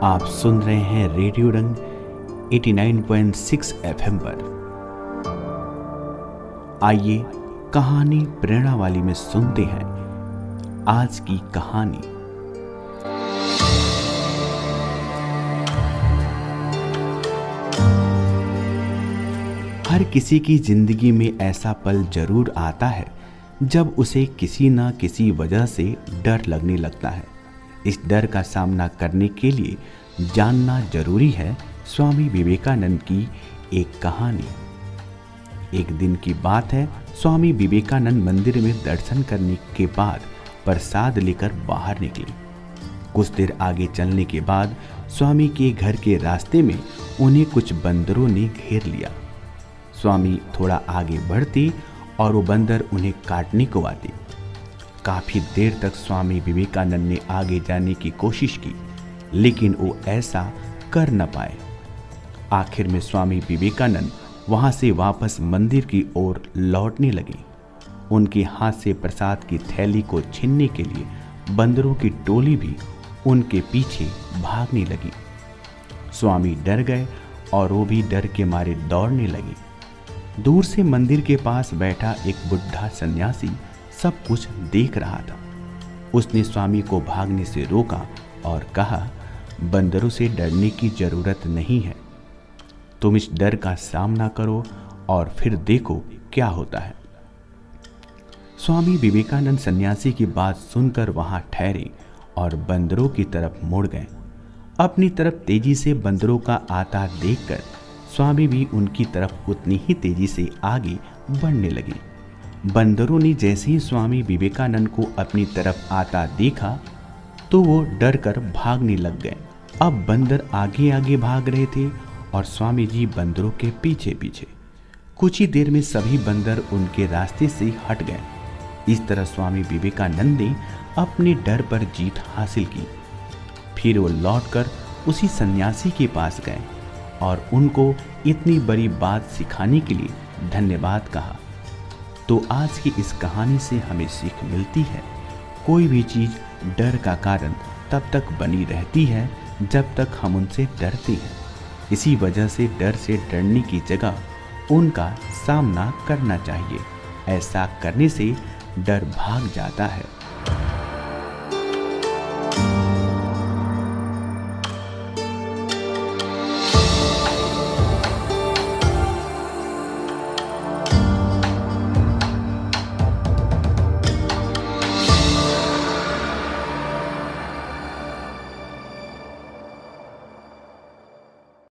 आप सुन रहे हैं रेडियो रंग 89.6 एफएम पर। आइए कहानी प्रेरणा वाली में सुनते हैं आज की कहानी। हर किसी की जिंदगी में ऐसा पल जरूर आता है जब उसे किसी न किसी वजह से डर लगने लगता है। इस डर का सामना करने के लिए जानना जरूरी है स्वामी विवेकानंद की एक कहानी। एक दिन की बात है, स्वामी विवेकानंद मंदिर में दर्शन करने के बाद प्रसाद लेकर बाहर निकले। कुछ देर आगे चलने के बाद स्वामी के घर के रास्ते में उन्हें कुछ बंदरों ने घेर लिया। स्वामी थोड़ा आगे बढ़ते और वो बंदर उन्हें काटने को आते। काफी देर तक स्वामी विवेकानंद ने आगे जाने की कोशिश की, लेकिन वो ऐसा कर न पाए। आखिर में स्वामी विवेकानंद वहां से वापस मंदिर की ओर लौटने लगे। उनके हाथ से प्रसाद की थैली को छीनने के लिए बंदरों की टोली भी उनके पीछे भागने लगी। स्वामी डर गए और वो भी डर के मारे दौड़ने लगे। दूर से मंदिर के पास बैठा एक बुढ़ा सन्यासी सब कुछ देख रहा था। उसने स्वामी को भागने से रोका और कहा, बंदरों से डरने की जरूरत नहीं है। तुम इस डर का सामना करो और फिर देखो क्या होता है। स्वामी विवेकानंद सन्यासी की बात सुनकर वहां ठहरे और बंदरों की तरफ मुड़ गए। अपनी तरफ तेजी से बंदरों का आता देखकर स्वामी भी उनकी तरफ उतनी ही तेजी से आगे बढ़ने लगे। बंदरों ने जैसे ही स्वामी विवेकानंद को अपनी तरफ आता देखा तो वो डर कर भागने लग गए। अब बंदर आगे आगे भाग रहे थे और स्वामी जी बंदरों के पीछे पीछे। कुछ ही देर में सभी बंदर उनके रास्ते से हट गए। इस तरह स्वामी विवेकानंद ने अपने डर पर जीत हासिल की। फिर वो लौटकर उसी सन्यासी के पास गए और उनको इतनी बड़ी बात सिखाने के लिए धन्यवाद कहा। तो आज की इस कहानी से हमें सीख मिलती है, कोई भी चीज़ डर का कारण तब तक बनी रहती है जब तक हम उनसे डरते हैं। इसी वजह से डर से डरने की जगह उनका सामना करना चाहिए। ऐसा करने से डर भाग जाता है।